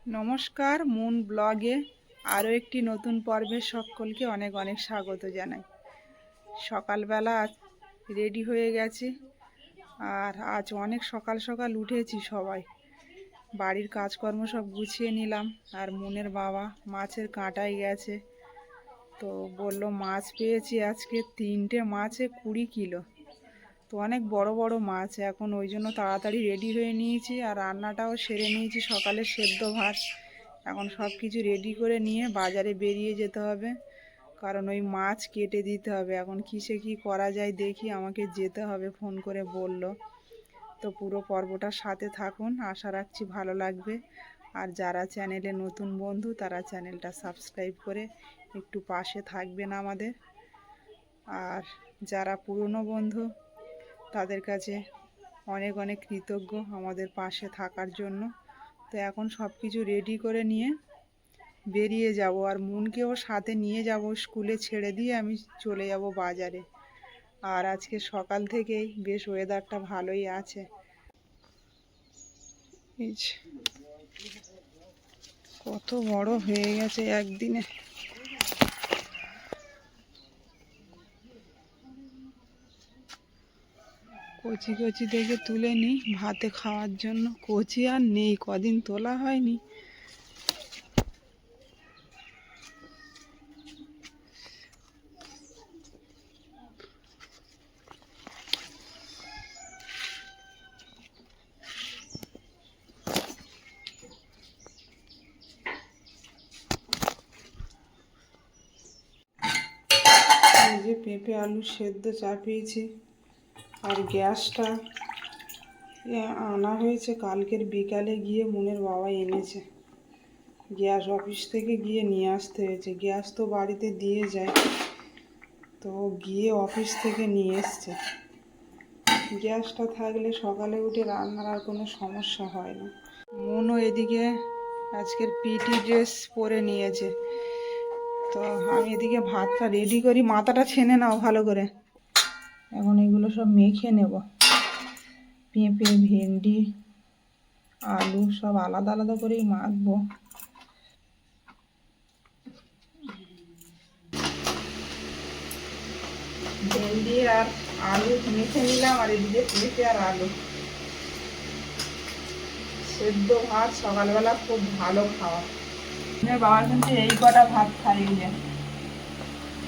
নমস্কার, মুন ব্লগে আরও একটি নতুন পর্বে সকলকে অনেক অনেক স্বাগত জানাই। সকালবেলা রেডি হয়ে গেছি, আর আজ অনেক সকাল সকাল উঠেছি। সবাই বাড়ির কাজকর্ম সব গুছিয়ে নিলাম। আর মুনের বাবা মাছের কাঁটায় গেছে, তো বলল মাছ পেয়েছি আজকে 3টে মাছে 20 কিলো, তো অনেক বড় বড় মাছ। এখন ওই জন্য তাড়াতাড়ি রেডি হয়ে নিয়েছি, আর রান্নাটাও সেরে নিয়েছি। সকালে সেদ্ধ ভাত, এখন সব কিছু রেডি করে নিয়ে বাজারে বেরিয়ে যেতে হবে, কারণ ওই মাছ কেটে দিতে হবে। এখন কিসে কি করা যায় দেখি, আমাকে যেতে হবে, ফোন করে বলল। তো পুরো পর্বটার সাথে থাকুন, আশা রাখছি ভালো লাগবে। আর যারা চ্যানেলে নতুন বন্ধু, তারা চ্যানেলটা সাবস্ক্রাইব করে একটু পাশে থাকবেন আমাদের। আর যারা পুরনো বন্ধু, তাদের কাছে অনেক অনেক কৃতজ্ঞ আমাদের পাশে থাকার জন্য। তো এখন সব কিছু রেডি করে নিয়ে বেরিয়ে যাব, আর মুনকেও সাথে নিয়ে যাব। স্কুলে ছেড়ে দিয়ে আমি চলে যাব বাজারে। আর আজকে সকাল থেকেই বেশ ওয়েদারটা ভালোই আছে। কত বড় হয়ে গেছে একদিনে। কচি কচি দেখে তুলে নিই ভাতে খাওয়ার জন্য। কচি আর নেই, কদিন তোলা হয়নি। এই যে পেঁপে আলু সেদ্ধ চাপিয়েছি, আর গ্যাসটা আনা হয়েছে কালকের বিকালে, গিয়ে মুনের বাবা এনেছে। গ্যাস অফিস থেকে গিয়ে নিয়ে আসতে হয়েছে। গ্যাস তো বাড়িতে দিয়ে যায়, তো গিয়ে অফিস থেকে নিয়ে এসছে। গ্যাসটা থাকলে সকালে উঠে রান্নার আর কোনো সমস্যা হয় না। মুনও এদিকে আজকের পিটি ড্রেস পরে নিয়েছে, তো আমি এদিকে ভাতটা রেডি করি। মাথাটা ছেনে নাও ভালো করে। এখন এগুলো সব মেখে নেব। পেঁপে, ভেন্ডি, আলু সব আলাদা আলাদা করেই মাখবো। ভেন্ডি আর আলু মেখে নিলাম, আর এদিকে পেঁপে আর আলু সেদ্ধ ভাত। সকালবেলা খুব ভালো খাওয়া। বাবার কিন্তু এই কটা ভাত খাইয়ে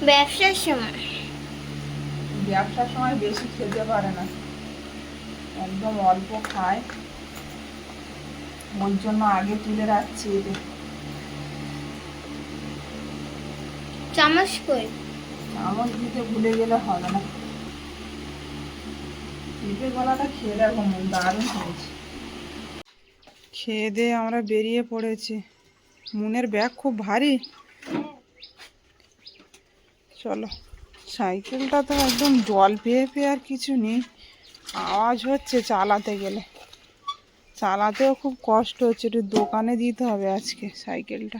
ব্যবসার সময় ব্যবসার সময় বেশি খেতে পারে না, একদম অল্প খায়। ওই জন্য আগে তুলে রাখছি। চামচ কই? চামচ দিতে ভুলে গেলে হবে না। পেঁপে গলাটা খেয়ে দেখো, দারুণ হয়েছে। খেয়ে দিয়ে আমরা বেরিয়ে পড়েছি। মুনের ব্যাগ খুব ভারী। চলো। সাইকেলটা তো একদম জল পেয়ে পেয়ে আর কিছু নেই, আওয়াজ হচ্ছে চালাতে গেলে। চালাতেও খুব কষ্ট হচ্ছে, একটু দোকানে দিতে হবে আজকে সাইকেলটা।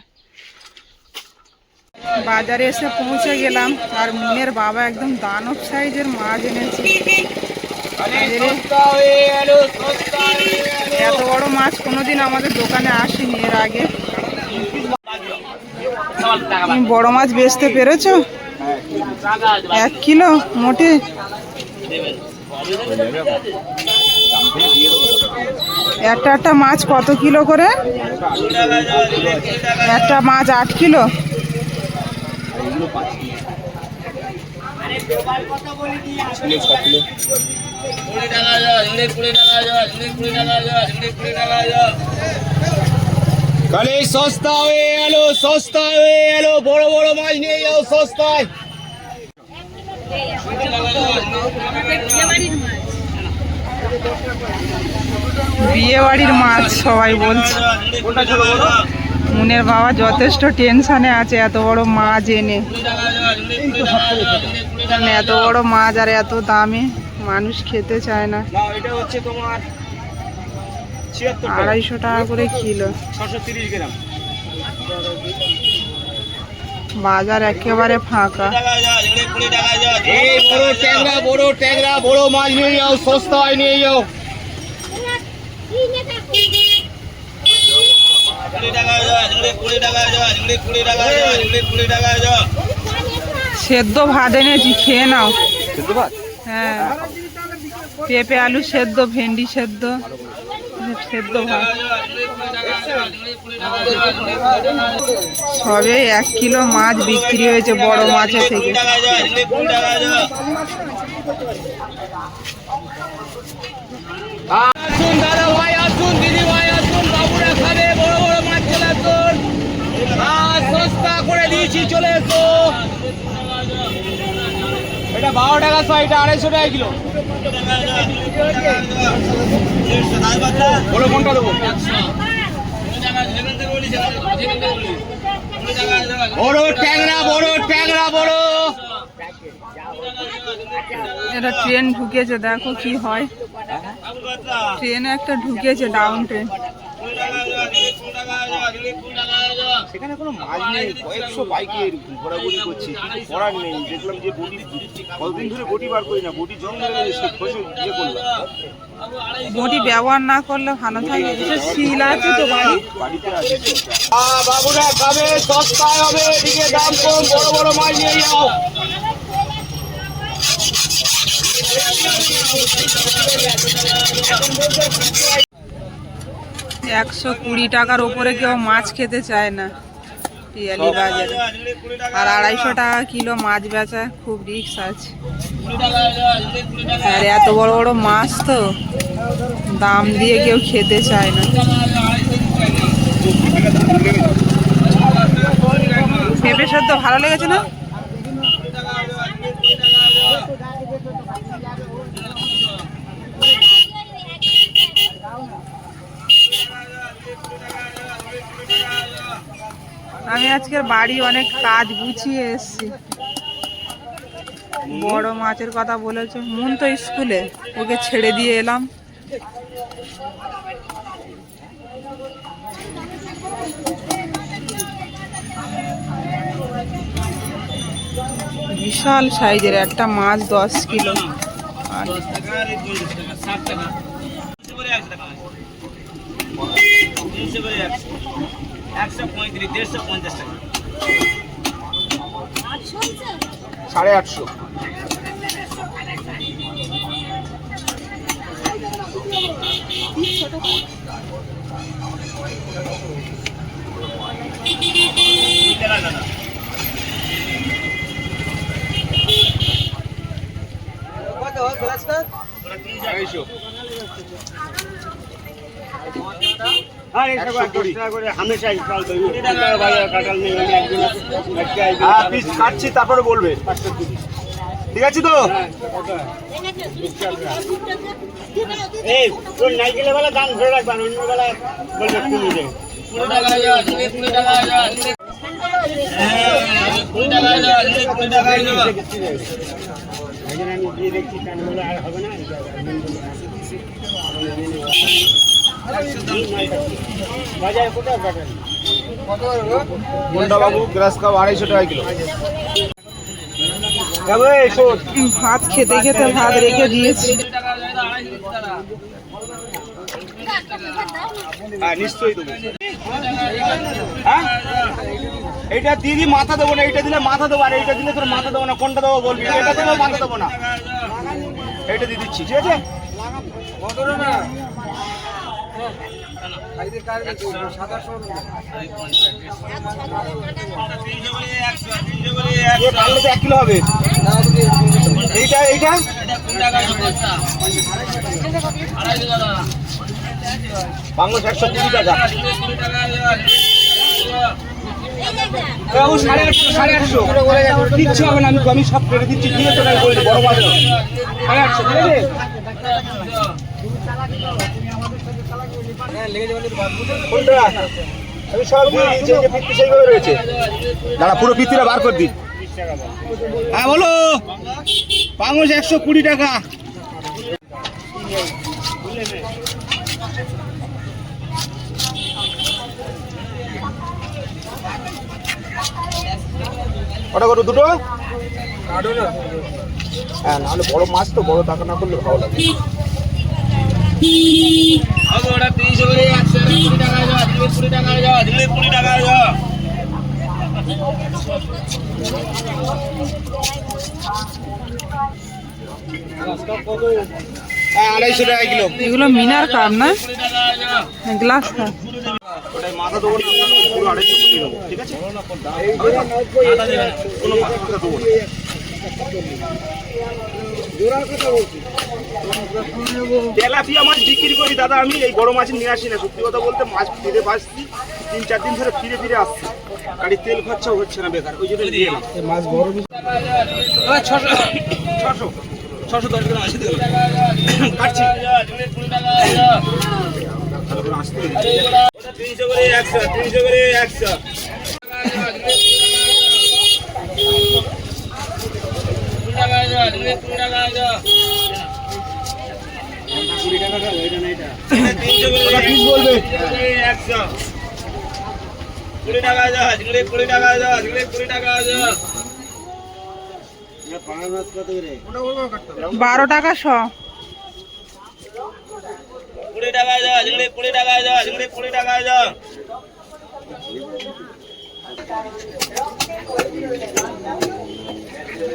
বাজারে এসে পৌঁছে গেলাম, আর মুনের বাবা একদম দানব সাইজের মাছ এনেছে। এত বড় মাছ কোনোদিন আমাদের দোকানে আসেনি এর আগে। তুমি বড় মাছ বেচতে পেরেছো? 1 কিলো মোটে? একটা মাছ কত কিলো করে? একটা মাছ 8 কিলো। কালে সস্তা হয়ে এলো, সস্তা হয়ে এলো, বড় বড় মাছ নিয়ে যাও সস্তায়। বিয়ে বাড়ির মাছ সবাই বলছে। মুনের বাবা যথেষ্ট টেনশনে আছে এত বড় মাছ এনে। এত বড় মাছ আর এত দামে মানুষ খেতে চায় না। 250 টাকা করে কিলো। 630 গ্রাম। বাজার একেবারে ফাঁকা। এই বড় ট্যাংরা বড় মাছ নিয়ে যাও, সস্তায় নিয়ে যাও। সেদ্ধ ভাত এনেছি, খেয়ে নাও। হ্যাঁ, পেঁপে আলু সেদ্ধ, ভেন্ডি সেদ্ধ, সেদ্ধ ভাত। সবে 1 কিলো মাছ বিক্রি হয়েছে, বড় মাছের থেকে। আসুন দাদা ভাই, আসুন দিদি ভাই, আসুন, বাবুরা খাবে, বড় বড় মাছ চলে আসুন। মাছ সস্তা করে দিয়েছি, চলে এসো। এটা 12 টাকা শো, এটা 250 টাকা কিলো। বড় কোনটা দেবো? বড় ট্যাংরা, বড় ট্যাংরা, বড়। এটা ট্রেন ঢুকেছে, দেখো কি হয়। ট্রেন একটা ঢুকেছে, ডাউন ট্রেন। সেখানে কোনো মাছ নেই, কয়েকশো বাইকের ঘোরাঘুরি করছি, করার নেই। দেখলাম যে বটি, কতদিন ধরে বটি বার করি না, বটি জং ধরে গেছে, খসে ইয়ে করলাম। বটি ব্যবহার না করলে ভালো থাকে। শিল আছে তো বাড়িতে আছে। বাবুরা খাবে, সস্তায় হবে, এদিকে দাম কম, বড় বড় মাছ নিয়ে যাও। একশো 20 টাকার উপরে কেউ মাছ খেতে চায় না পিয়ালি বাজারে। আর 250 টাকা কিলো মাছ বেচা, খুব রিস্ক আছে। আর এত বড় বড় মাছ তো দাম দিয়ে কেউ খেতে চায় না। পেঁপে সদ্য ভালো লেগেছে না? আমি আজকের বাড়ি অনেক কাজ গুছিয়ে এসেছি। বড় মাছের কথা বলেছে, মন তো স্কুলে, ওকে ছেড়ে দিয়ে এলাম। বিশাল সাইজের একটা মাছ, 10 কিলো। আর 850। খাচ্ছি, তারপরে বলবে। ঠিক আছে তো? এই তোর নাইকেলের বেলা দাম ধরে রাখবেন, অন্য বেলা বলবে কমিয়ে দেবে। আমি দিয়ে দেখছি, আর হবে না। বাজার কোথায় পাবেন? কোনটা বাবু? গ্রাস কাপ 250 টাকা কিলো। ভাত খেতে খেতে ভাত রেখে দিয়েছি। হ্যাঁ, নিশ্চয়ই দেবো। হ্যাঁ, এইটা দিদি মাথা দেবো না, এইটা দিলে মাথা দেবো, আর এইটা দিলে তোর মাথা দেবো না। কোনটা দেবো বলবি? এটা দিলেও মাথা দেবো না, এইটা দিয়ে দিচ্ছি। ঠিক আছে? পারলে তো 1 কিলো হবে। এইটা এইটা বাংলা 120 টাকা। বাবু 850 দিচ্ছি, হবে না। আমি সব কেটে দিচ্ছি, দিয়ে তো নাই বলছি বড় মাছ 850। ঠিক আছে? কোনটা? আমি সব দিয়ে দিয়েছি, যে পিত্তি সেইভাবে রয়েছে। দাঁড়া, পুরো পিত্তিটা বার করে দিই। হ্যাঁ বলো। পাঙস 120 টাকা। ওটা করো দুটো। হ্যাঁ, নাহলে বড় মাছ তো, বড় টাকা না করলে ভালো লাগে। 20 টাকা যাও, 20 টাকা যাও। হ্যাঁ 250 টাকা কিলো। এগুলো মিনার কাপ না, 20 টাকা যাও। Glass cup. ওটাই মাথা দেবো না, আমরা পুরো 250 করে নেবো, ঠিক আছে? কোনো মাথা দেবো না। তেলাপিয়া মাছ বিক্রি করি দাদা, আমি এই বড় মাছ নিয়ে আসি না। সত্যি কথা বলতে মাছ ফিরে বাঁচছি 3-4 দিন ধরে ফিরে ফিরে আসছি, গাড়ির তেল খরচাও হচ্ছে না বেকার, ওই জন্য নিয়ে এলাম। মাছ বড় 610 গ্রাম আসে দিল কাটছি। 20 টাকা যাও। আসতে 300 করে 100, 300 করে 100। 20 টাকা যাও, 20 টাকা যাও। 20 টাকা দাও, এটা না এটা। 300 করে ওটা পিস বলবে। 100। 20 টাকা যাও, 20 টাকা যাও, 20 টাকা যাও। 12 টাকা শ। 20 টাকা যাও, 20 টাকা যাও, 20 টাকা যাও।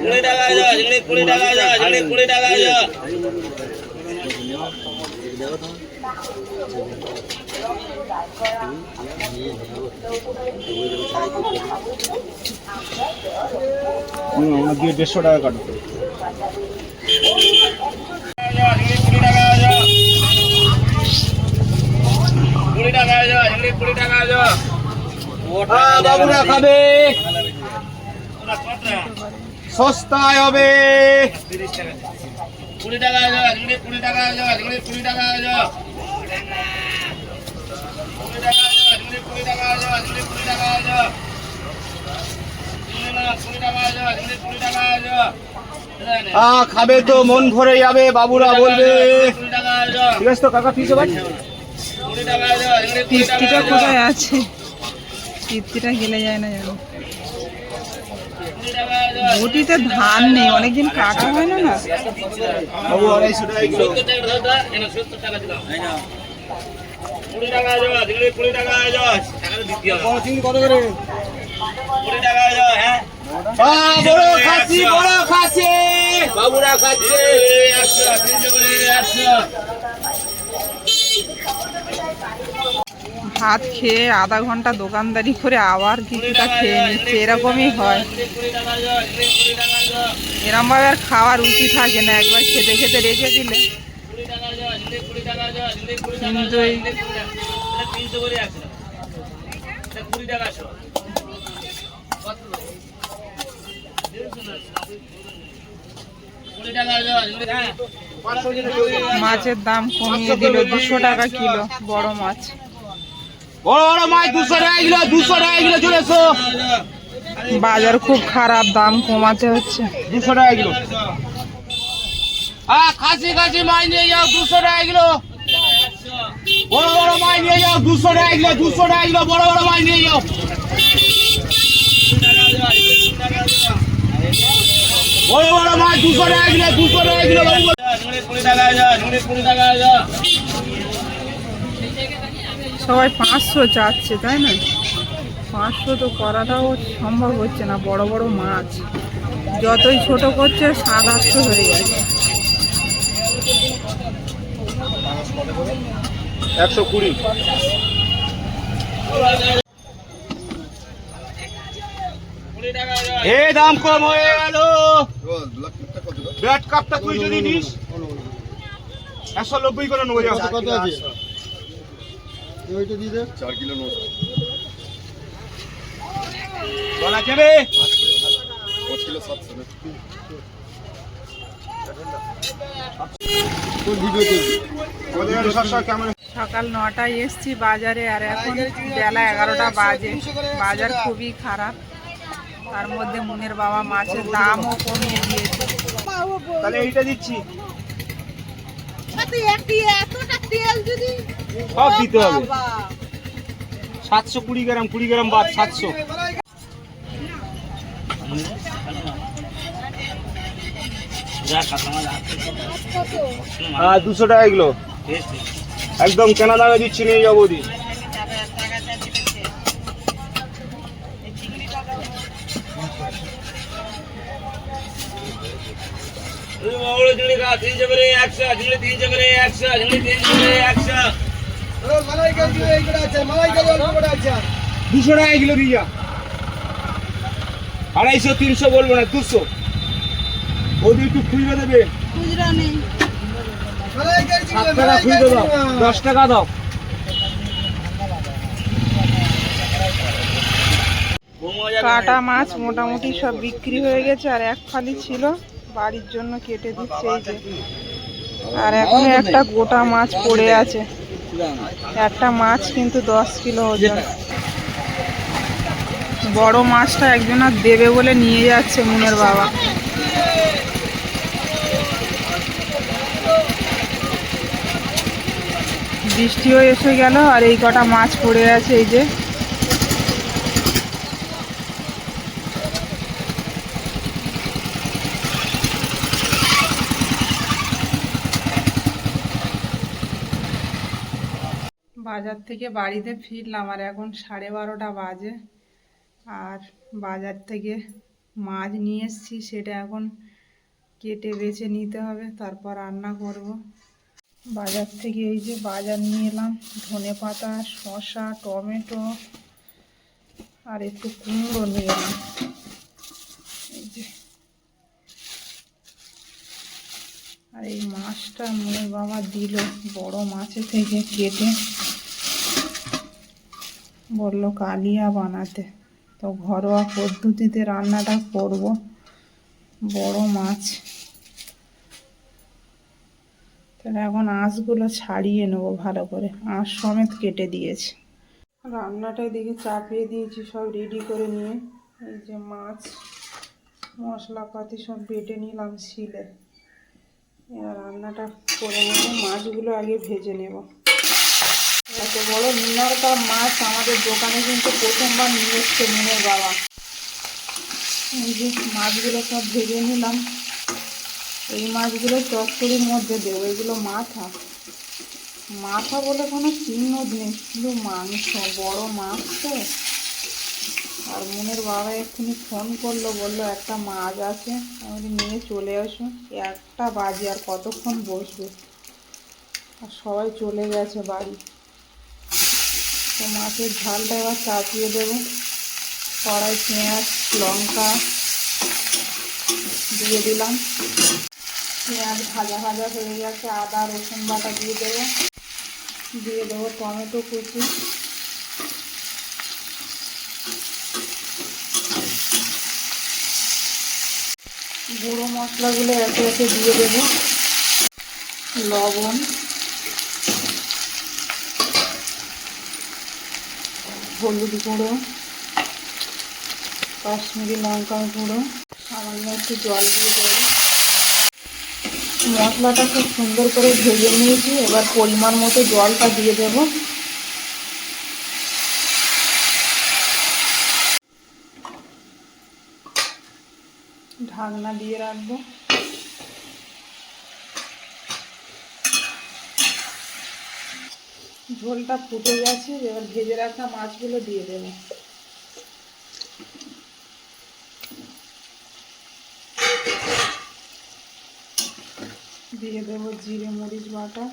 20 টাকা যাও, 20 টাকা যাও, 20 টাকা যাও। আমার দিয়ে 150 টাকা কাটবে। 20 টাকা যাও। 20 টাকা যাও, 20 টাকা যাও। বাবুরা খাবে, সস্তায় হবে। 20 টাকা যাও, 20 টাকা যাও, 20 টাকা যাও। 20 টাকা যাও, 20 টাকা যাও, 20 টাকা যাও। 20 টাকা যাও, 20 টাকা যাও। খাবে তো মন ভরে যাবে, বাবুরা বলবে। 20 টাকা যাও, ঠিক আছে তো কাকা, পিস হবে। 20 টাকা যাও, 20 তৃপ্তিটা টাকা কোথায় যাও। আছে? তৃপ্তিটা গেলে যায় না জানো। 20 টাকা যাও। বটিতে ধান নেই, অনেকদিন কাটা হয় না না। বাবু 250 টাকা কিলো। 70 টাকা দাও, এনে 70 টাকা দিলাম। 20 টাকা যাও, 20 টাকা যাও। টাকা তো দিতে হবে। কত করে? 20 টাকা যাও, হ্যাঁ। বড় খাসি, বড় খাসি। বাবুরা খাচ্ছে 100, 300 করে 100। ভাত খেয়ে আধা ঘন্টা দোকানদারি করে আবার কিছুটা খেয়ে নিচ্ছে, এরকমই হয়। 20 টাকা যাও, 20 টাকা যাও। এরম ভাবে আর খাওয়ার উচিত থাকে না, একবার খেতে খেতে রেখে দিলে। 20 টাকা যাও, 20 টাকা যাও, 20 টাকা কিন্তু যাও। এই- 300 করে 100। 20 টাকা 100। কত? 20 টাকা যাও, হ্যাঁ। মাছের দাম কমিয়ে দিল, 200 টাকা কিলো বড় মাছ। বড় বড় মাছ 200 টাকা কিলো, 200 টাকা কিলো চলে এসো। বাজার খুব খারাপ, দাম কমাতে হচ্ছে। 200 টাকা কিলো। খাসি খাসি মাছ নিয়ে যাও, 200 টাকা কিলো। বড় বড় মাছ নিয়ে যাও, 200 টাকা কিলো, 200 টাকা কিলো। বড় বড় মাছ নিয়ে যাও। বড় বড় মাছ 200 টাকা কিলো, 200 টাকা কিলো। বাবু 20 টাকা যাও, 20 টাকা যাও। সবাই 500 চাচ্ছে, তাই না? 500 তো করাটাও সম্ভব হচ্ছে না, বড় বড় মাছ। যতই ছোট করছে 700-800 হয়ে যাচ্ছে। 120। এ দাম কম হয়ে গেল। ব্যাট কাপটা তুই যদি নিস 190 করে নেবো। কত আছে? বলা যাবে কেমন? সকাল 9টায় এসছি বাজারে, আর এখন বেলা 11টা বাজে। বাজার খুবই খারাপ, তার মধ্যে মুনের বাবা মাছের দামও কমিয়ে দিয়েছে। তাহলে এইটা দিচ্ছি, সব দিতে হবে। 720 গ্রাম, 20 গ্রাম বাদ 700। 200 টাকা কিলো একদম কেনা দামে দিচ্ছি, নিয়ে যাবো দি। বড় ঝিঙে কা 300 করে 100 ঝিঙে 300 করে 100 ঝিঙে 300 করে 100 মালাই কাজ এই করে আছে মালাই কাজ অল্প করে আছে 200 টাকা কিলো দিয়ে যা 250 300 বলবো না 200 ওদি একটু খুইবে দেবে মালাই কাজ 7 টাকা খুইবে দাও 10 টাকা দাও কাটা মাছ মোটামুটি সব বিক্রি হয়ে গেছে, আর এক ফালি ছিল বাড়ির জন্য কেটে দিচ্ছে এই যে। আর এখন একটা গোটা মাছ পড়ে আছে, একটা মাছ কিন্তু 10 কিলো ওজন। বড় মাছটা একজন আর দেবে বলে নিয়ে যাচ্ছে মুনের বাবা। বৃষ্টিও এসে গেল আর এই কটা মাছ পড়ে আছে এই যে। বাজার থেকে বাড়িতে ফিরলাম আর এখন 12:30 বাজে। আর বাজার থেকে মাছ নিয়ে এসেছি, সেটা এখন কেটে বেছে নিতে হবে, তারপর রান্না করব। বাজার থেকে এই যে বাজার নিয়ে এলাম, ধনেপাতা, শসা, টমেটো আর একটু কুমড়ো নিয়ে এলাম। এই যে, আর এই মাছটা মুনের বাবা দিল বড় মাছের থেকে কেটে, বললো কালিয়া বানাতে। তো ঘরোয়া পদ্ধতিতে রান্নাটা করব। বড় মাছ, তাহলে এখন আঁশগুলো ছাড়িয়ে নেবো ভালো করে, আঁশ সমেত কেটে দিয়েছে। রান্নাটা এদিকে চাপিয়ে দিয়েছি সব রেডি করে নিয়ে। এই যে মাছ মশলাপাতি সব বেটে নিলাম শিলে। এবার রান্নাটা করে নেব, মাছগুলো আগে ভেজে নেব। এত বড় মিনার কাপ মাছ আমাদের দোকানে কিন্তু প্রথমবার নিয়ে এসছে মুনের বাবা। এই যে মাছগুলো সব ভেজে নিলাম। এই মাছগুলো চচ্চড়ির মধ্যে দেবো। এগুলো মাথা, মাথা বলে কোনো চিহ্ন নেই, শুধু মাংস, বড় মাছ তো। আর মুনের বাবা এক্ষুনি ফোন করলো, বললো একটা মাছ আছে, আমি নিয়ে চলে আসো। 1টা বাজে, আর কতক্ষণ বসবে, আর সবাই চলে গেছে বাড়ি। তো মাছের ঝালটা এবার চাপিয়ে দেবো। কড়াই পেঁয়াজ লঙ্কা দিয়ে দিলাম। পেঁয়াজ ভাজা ভাজা হয়ে গেছে, আদা রসুন বাটা দিয়ে দেবো। দিয়ে দেবো টমেটো কুচি, গুঁড়ো মশলাগুলো একে একে দিয়ে দেবো। লবণ, হলুদ গুঁড়ো, কাশ্মীরি লঙ্কার গুঁড়ো, সামান্য একটু জল দিয়ে দেবো। মশলাটা খুব সুন্দর করে ভেজে নিয়েছি, এবার পরিমাণ মতো জলটা দিয়ে দেব। ঢাকনা দিয়ে রাখবো। ঝোলটা ফুটে গেছে, এবার ভেজে রাখা মাছগুলো দিয়ে দেবো। দিয়ে দেবো জিরে মরিচ বাটা,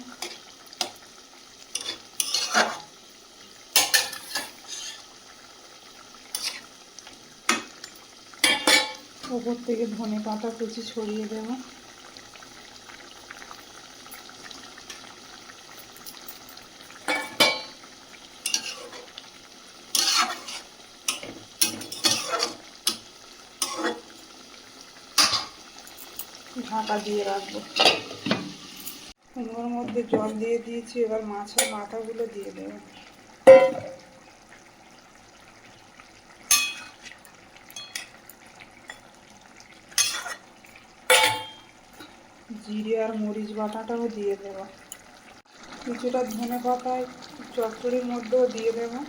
ওপর থেকে ধনে পাতা কুচি ছড়িয়ে দেবো। ঢাকা দিয়ে রাখবো। কুমড়োর মধ্যে জল দিয়ে দিয়েছি, এবার মাছের মাথাগুলো দিয়ে দেবো। জিরে আর মরিচ বাটাটাও দিয়ে দেবো। কিছুটা ধনে পাতায় চচ্চড়ির মধ্যেও দিয়ে দেবো।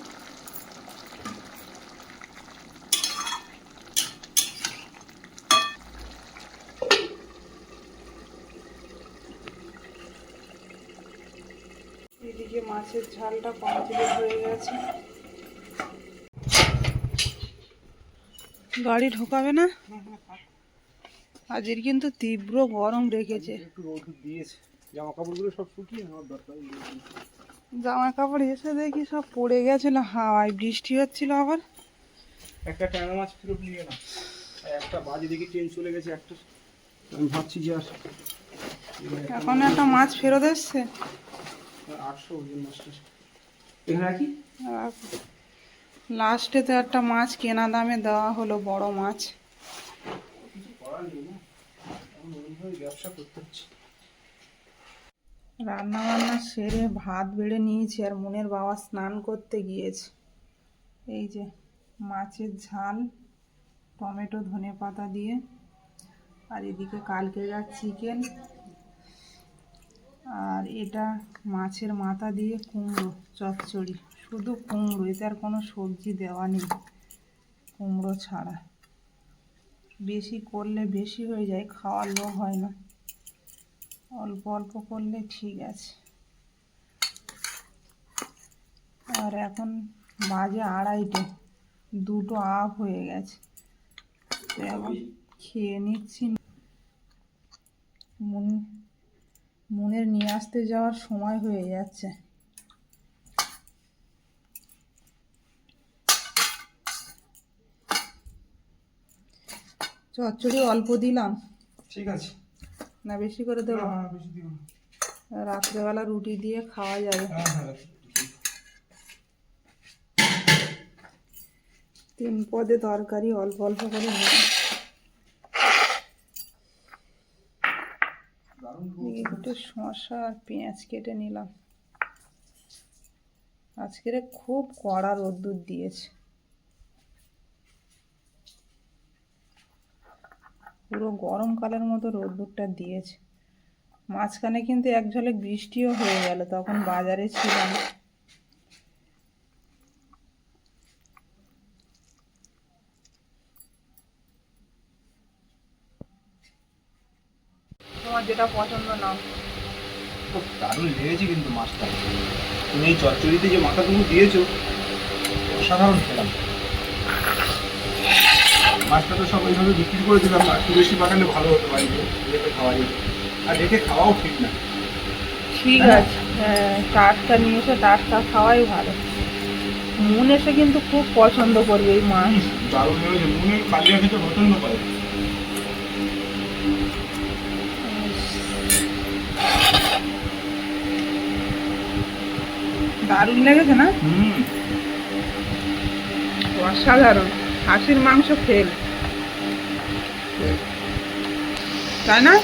এদিকে মাছের ঝালটা কমপ্লিট হয়ে গেছে। গাড়ি ঢোকাবে না? আজের কিন্তু তীব্র গরম রেখেছে। একটু রোদ দিয়েছে, জামা কাপড়গুলো সব শুকিয়ে আমার দরকার। জামা কাপড় এসে দেখি সব পড়ে গেছিল হাওয়ায়, বৃষ্টি হচ্ছিল আবার। একটা ট্যাংরা মাছ ফেরত নিয়ে না, একটা বাজে দেখি ট্রেন চলে গেছে একটা। আমি ভাবছি যে আর এখন একটা মাছ ফেরত এসছে। 800 ওজন মাছটা এখানে রাখি। লাস্টে তো একটা মাছ কেনা দামে দেওয়া হলো, বড় মাছ। করার নেই না, এখন ওইভাবে ব্যবসা করতে হচ্ছে। রান্না বান্না সেরে ভাত বেড়ে নিয়েছি, আর মনের বাবা স্নান করতে গিয়েছে। এই যে মাছের ঝাল, টমেটো ধনেপাতা দিয়ে, আর এদিকে কালকে যা চিকেন, আর এটা মাছের মাথা দিয়ে কুমড়ো চচ্চড়ি। শুধু কুমড়ো, এতে আর কোনো সবজি দেওয়া নেই, কুমড়ো ছাড়া। বেশি করলে বেশি হয়ে যায়, খাওয়ার লোক হয় না, অল্প অল্প করলে ঠিক আছে। আর এখন বাজে 2:30, 2টো আপ হয়ে গেছে। তো এখন খেয়ে নিচ্ছি। মনের নিয়ে আসতে যাওয়ার সময় হয়ে যাচ্ছে। চচ্চড়ি অল্প দিলাম, ঠিক আছে, না বেশি করে দেবো? বেশি দিও না। রাত্রেবেলা রুটি দিয়ে খাওয়া যাবে। হ্যাঁ 3 পদে তরকারি, অল্প অল্প করে নিলাম। একটু শসা আর পেঁয়াজ কেটে নিলাম। আজকে খুব কড়া রোদ্দুর দিয়েছে, পুরো গরমকালের মতো রোদ্দুরটা দিয়েছে। মাঝখানে কিন্তু এক ঝলক বৃষ্টিও হয়ে গেল, তখন বাজারে ছিলাম। তোমার যেটা পছন্দ নাও। খুব দারুণ লেগেছে কিন্তু মাছটা। তুমি এই চচ্চড়িতে যে মাথাগুলো দিয়েছো, অসাধারণ খেলাম। মাছটা তো সব ওইভাবে বিক্রি করে দিলাম, আর একটু বেশি পাঠালে ভালো হতো বাড়িতে, রেখে খাওয়া যেত। আর রেখে খাওয়াও ঠিক না। ঠিক আছে, হ্যাঁ, টাটকা নিয়ে এসে টাটকা খাওয়াই ভালো। মন এসে কিন্তু খুব পছন্দ করবে এই মাছ। দারুণ লেগেছে, মনে কালিয়া খেতে পছন্দ করে। দারুণ লেগেছে না? অসাধারণ। খাসির মাংস ফেল, তাই না?